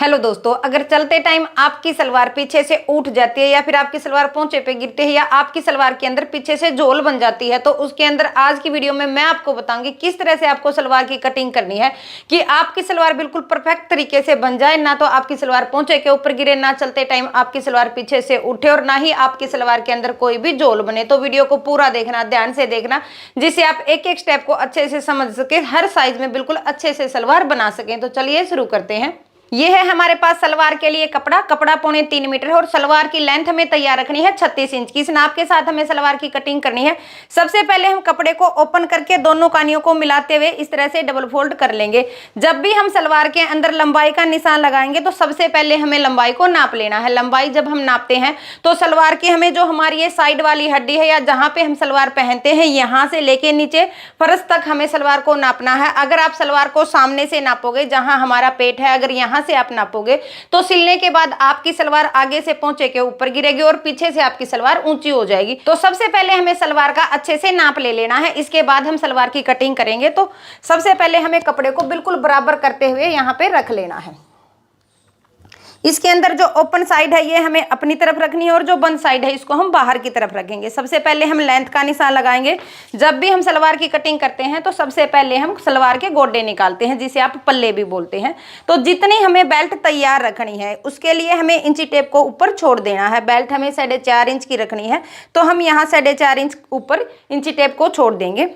Hello दोस्तों, अगर चलते टाइम आपकी सलवार पीछे से उठ जाती है या फिर आपकी सलवार पोंचे पे गिरती है या आपकी सलवार के अंदर पीछे से झोल बन जाती है तो उसके अंदर आज की वीडियो में मैं आपको बताऊंगी किस तरह से आपको सलवार की कटिंग करनी है कि आपकी सलवार बिल्कुल परफेक्ट तरीके से बन जाए। ना तो आपकी सलवार पोंचे के ऊपर गिरे, ना चलते टाइम आपकी सलवार पीछे से उठे और ना ही आपकी सलवार के अंदर कोई भी झोल बने। तो वीडियो को पूरा देखना, ध्यान से देखना, जिससे आप एक एक स्टेप को अच्छे से समझ सके, हर साइज में बिल्कुल अच्छे से सलवार बना सकें। तो चलिए शुरू करते हैं। ये है हमारे पास सलवार के लिए कपड़ा 3.25 मीटर है और सलवार की लेंथ हमें तैयार रखनी है 36 इंच की। इस नाप के साथ हमें सलवार की कटिंग करनी है। सबसे पहले हम कपड़े को ओपन करके दोनों कानियों को मिलाते हुए इस तरह से डबल फोल्ड कर लेंगे। जब भी हम सलवार के अंदर लंबाई का निशान लगाएंगे तो सबसे पहले हमें लंबाई को नाप लेना है। लंबाई जब हम नापते हैं तो सलवार की हमें जो हमारी ये साइड वाली हड्डी है या जहां पे हम सलवार पहनते हैं, यहां से लेके नीचे फर्श तक हमें सलवार को नापना है। अगर आप सलवार को सामने से नापोगे, जहां हमारा पेट है, अगर यहां से आप नापोगे तो सिलने के बाद आपकी सलवार आगे से पोंचे के ऊपर गिरेगी और पीछे से आपकी सलवार ऊंची हो जाएगी। तो सबसे पहले हमें सलवार का अच्छे से नाप ले लेना है, इसके बाद हम सलवार की कटिंग करेंगे। तो सबसे पहले हमें कपड़े को बिल्कुल बराबर करते हुए यहाँ पे रख लेना है। इसके अंदर जो ओपन साइड है ये हमें अपनी तरफ रखनी है और जो बंद साइड है इसको हम बाहर की तरफ रखेंगे। सबसे पहले हम लेंथ का निशान लगाएंगे। जब भी हम सलवार की कटिंग करते हैं तो सबसे पहले हम सलवार के गोडे निकालते हैं, जिसे आप पल्ले भी बोलते हैं। तो जितनी हमें बेल्ट तैयार रखनी है उसके लिए हमें इंची टेप को ऊपर छोड़ देना है। बेल्ट हमें 4.5 इंच की रखनी है तो हम यहाँ 4.5 इंच ऊपर इंची टेप को छोड़ देंगे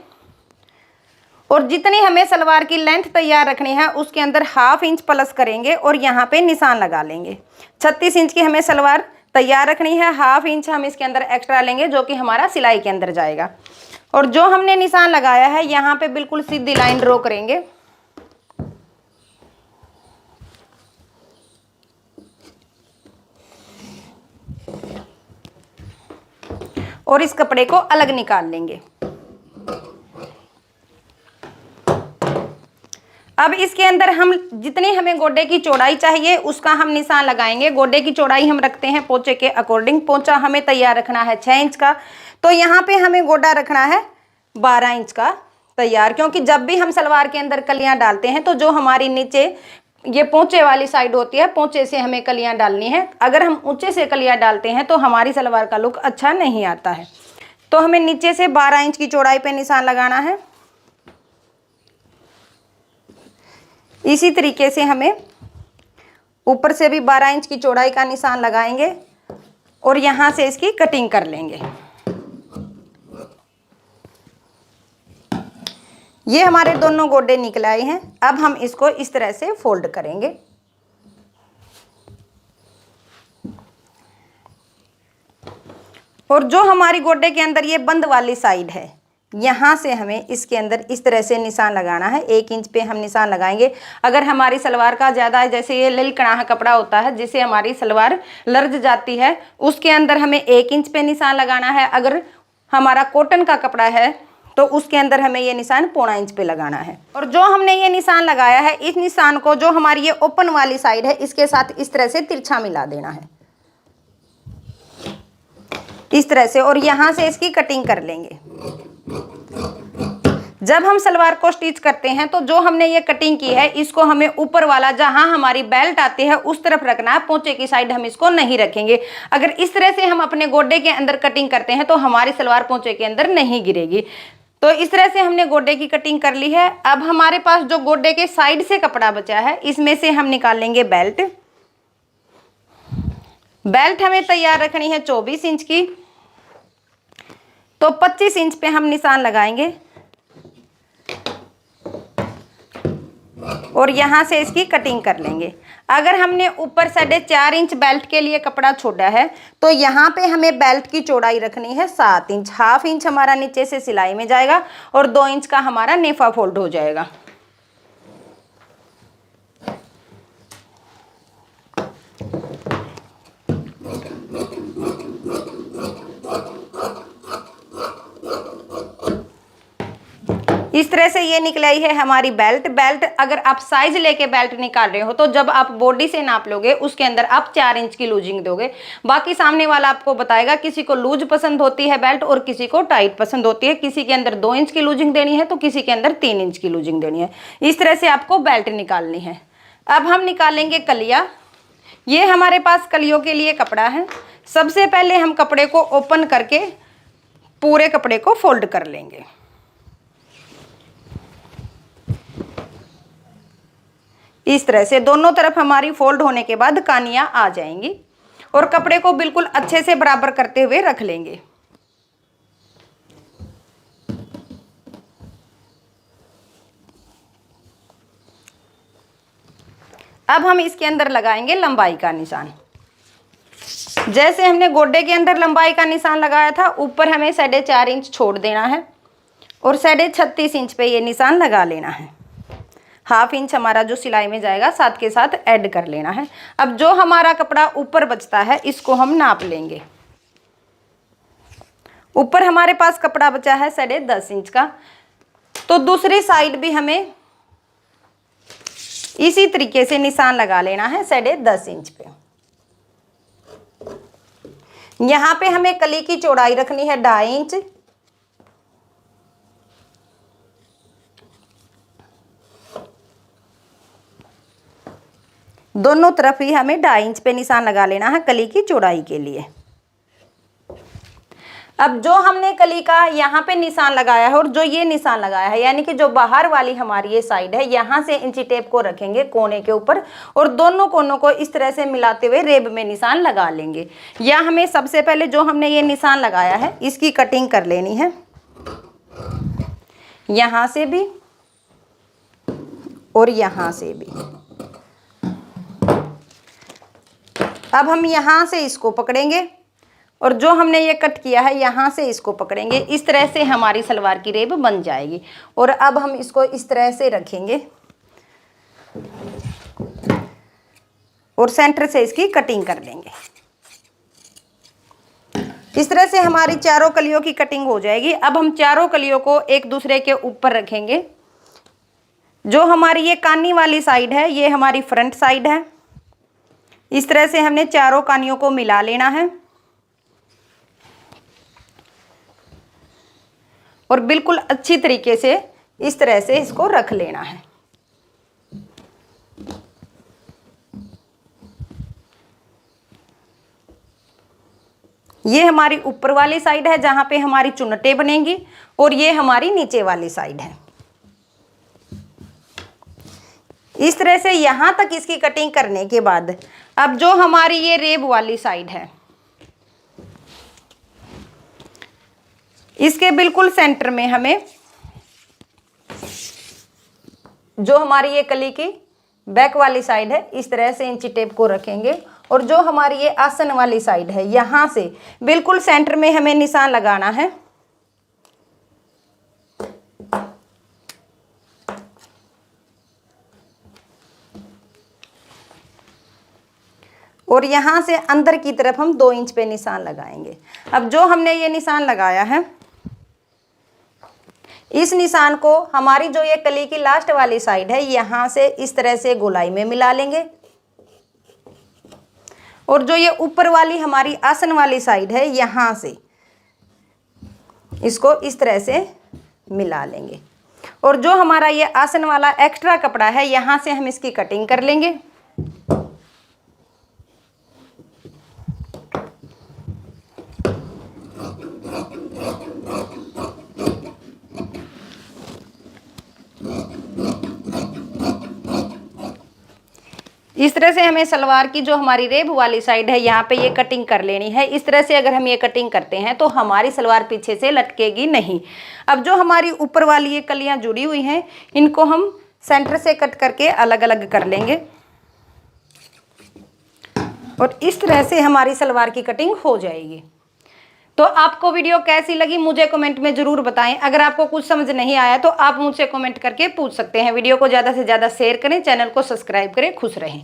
और जितनी हमें सलवार की लेंथ तैयार रखनी है उसके अंदर ½ इंच प्लस करेंगे और यहाँ पे निशान लगा लेंगे। 36 इंच की हमें सलवार तैयार रखनी है, ½ इंच हम इसके अंदर एक्स्ट्रा लेंगे जो कि हमारा सिलाई के अंदर जाएगा। और जो हमने निशान लगाया है यहाँ पे बिल्कुल सीधी लाइन ड्रॉ करेंगे और इस कपड़े को अलग निकाल लेंगे। अब इसके अंदर हम जितनी हमें गोडे की चौड़ाई चाहिए उसका हम निशान लगाएंगे। गोडे की चौड़ाई हम रखते हैं पोंचे के अकॉर्डिंग। पोंचा हमें तैयार रखना है 6 इंच का, तो यहाँ पे हमें गोडा रखना है 12 इंच का तैयार, क्योंकि जब भी हम सलवार के अंदर कलियां डालते हैं तो जो हमारी नीचे ये पोंचे वाली साइड होती है, पोंचे से हमें कलियां डालनी है। अगर हम ऊंचे से कलियां डालते हैं तो हमारी सलवार का लुक अच्छा नहीं आता है। तो हमें नीचे से 12 इंच की चौड़ाई पे निशान लगाना है। इसी तरीके से हमें ऊपर से भी 12 इंच की चौड़ाई का निशान लगाएंगे और यहाँ से इसकी कटिंग कर लेंगे। ये हमारे दोनों गोडे निकल आए हैं। अब हम इसको इस तरह से फोल्ड करेंगे। और जो हमारी गोडे के अंदर ये बंद वाली साइड है, यहाँ से हमें इसके अंदर इस तरह से निशान लगाना है। 1 इंच पे हम निशान लगाएंगे। अगर हमारी सलवार का ज़्यादा है, जैसे ये लिलकड़ा कपड़ा होता है जिससे हमारी सलवार लर्ज जाती है, उसके अंदर हमें 1 इंच पे निशान लगाना है। अगर हमारा कॉटन का कपड़ा है तो उसके अंदर हमें ये निशान 1.25 इंच पे लगाना है। और जो हमने ये निशान लगाया है, इस निशान को जो हमारी ये ओपन वाली साइड है इसके साथ इस तरह से तिरछा मिला देना है, इस तरह से, और यहाँ से इसकी कटिंग कर लेंगे। जब हम सलवार को स्टिच करते हैं तो जो हमने ये कटिंग की है इसको हमें ऊपर वाला जहां हमारी बेल्ट आती है उस तरफ रखना है। पोंचे की साइड हम इसको नहीं रखेंगे। अगर इस तरह से हम अपने गोडे के अंदर कटिंग करते हैं तो हमारी सलवार पोंचे के अंदर नहीं गिरेगी। तो इस तरह से हमने गोडे की कटिंग कर ली है। अब हमारे पास जो गोडे के साइड से कपड़ा बचा है इसमें से हम निकाल लेंगे बेल्ट। बेल्ट हमें तैयार रखनी है 24 इंच की, तो 25 इंच पे हम निशान लगाएंगे और यहाँ से इसकी कटिंग कर लेंगे। अगर हमने ऊपर 4.5 इंच बेल्ट के लिए कपड़ा छोड़ा है तो यहाँ पे हमें बेल्ट की चौड़ाई रखनी है 7 इंच। ½ इंच हमारा नीचे से सिलाई में जाएगा और 2 इंच का हमारा नेफा फोल्ड हो जाएगा। इस तरह से ये निकल आई है हमारी बेल्ट। बेल्ट अगर आप साइज लेके बेल्ट निकाल रहे हो तो जब आप बॉडी से नाप लोगे उसके अंदर आप 4 इंच की लूजिंग दोगे। बाकी सामने वाला आपको बताएगा, किसी को लूज पसंद होती है बेल्ट और किसी को टाइट पसंद होती है। किसी के अंदर 2 इंच की लूजिंग देनी है तो किसी के अंदर 3 इंच की लूजिंग देनी है। इस तरह से आपको बेल्ट निकालनी है। अब हम निकालेंगे कलिया। ये हमारे पास कलियों के लिए कपड़ा है। सबसे पहले हम कपड़े को ओपन करके पूरे कपड़े को फोल्ड कर लेंगे। इस तरह से दोनों तरफ हमारी फोल्ड होने के बाद कानियां आ जाएंगी और कपड़े को बिल्कुल अच्छे से बराबर करते हुए रख लेंगे। अब हम इसके अंदर लगाएंगे लंबाई का निशान। जैसे हमने गोड्डे के अंदर लंबाई का निशान लगाया था, ऊपर हमें 4.5 इंच छोड़ देना है और 36.5 इंच पे ये निशान लगा लेना है। ½ इंच हमारा जो सिलाई में जाएगा साथ के साथ ऐड कर लेना है। अब जो हमारा कपड़ा ऊपर बचता है इसको हम नाप लेंगे। ऊपर हमारे पास कपड़ा बचा है 10.5 इंच का, तो दूसरी साइड भी हमें इसी तरीके से निशान लगा लेना है 10.5 इंच पे। यहां पे हमें कली की चौड़ाई रखनी है 2.5 इंच। दोनों तरफ ही हमें 2.5 इंच पे निशान लगा लेना है कली की चौड़ाई के लिए। अब जो हमने कली का यहाँ पे निशान लगाया है और जो ये निशान लगाया है, यानी कि जो बाहर वाली हमारी ये साइड है, यहाँ से इंची टेप को रखेंगे कोने के ऊपर और दोनों कोनों को इस तरह से मिलाते हुए रेब में निशान लगा लेंगे। या हमें सबसे पहले जो हमने ये निशान लगाया है इसकी कटिंग कर लेनी है, यहाँ से भी और यहाँ से भी। अब हम यहाँ से इसको पकड़ेंगे और जो हमने ये कट किया है यहाँ से इसको पकड़ेंगे। इस तरह से हमारी सलवार की रेब बन जाएगी। और अब हम इसको इस तरह से रखेंगे और सेंटर से इसकी कटिंग कर लेंगे। इस तरह से हमारी चारों कलियों की कटिंग हो जाएगी। अब हम चारों कलियों को एक दूसरे के ऊपर रखेंगे। जो हमारी ये कानी वाली साइड है ये हमारी फ्रंट साइड है। इस तरह से हमने चारों कानियों को मिला लेना है और बिल्कुल अच्छी तरीके से इस तरह से इसको रख लेना है। ये हमारी ऊपर वाली साइड है जहां पे हमारी चुन्नटें बनेंगी और ये हमारी नीचे वाली साइड है। इस तरह से यहां तक इसकी कटिंग करने के बाद अब जो हमारी ये रेब वाली साइड है इसके बिल्कुल सेंटर में हमें जो हमारी ये कली की बैक वाली साइड है इस तरह से इंची टेप को रखेंगे और जो हमारी ये आसन वाली साइड है यहां से बिल्कुल सेंटर में हमें निशान लगाना है। और यहाँ से अंदर की तरफ हम 2 इंच पे निशान लगाएंगे। अब जो हमने ये निशान लगाया है इस निशान को हमारी जो ये कली की लास्ट वाली साइड है यहाँ से इस तरह से गोलाई में मिला लेंगे और जो ये ऊपर वाली हमारी आसन वाली साइड है यहाँ से इसको इस तरह से मिला लेंगे और जो हमारा ये आसन वाला एक्स्ट्रा कपड़ा है यहाँ से हम इसकी कटिंग कर लेंगे। इस तरह से हमें सलवार की जो हमारी रेब वाली साइड है यहाँ पे ये कटिंग कर लेनी है। इस तरह से अगर हम ये कटिंग करते हैं तो हमारी सलवार पीछे से लटकेगी नहीं। अब जो हमारी ऊपर वाली ये कलियाँ जुड़ी हुई हैं इनको हम सेंटर से कट करके अलग अलग कर लेंगे और इस तरह से हमारी सलवार की कटिंग हो जाएगी। तो आपको वीडियो कैसी लगी मुझे कमेंट में ज़रूर बताएं। अगर आपको कुछ समझ नहीं आया तो आप मुझसे कमेंट करके पूछ सकते हैं। वीडियो को ज़्यादा से ज़्यादा शेयर करें, चैनल को सब्सक्राइब करें। खुश रहें।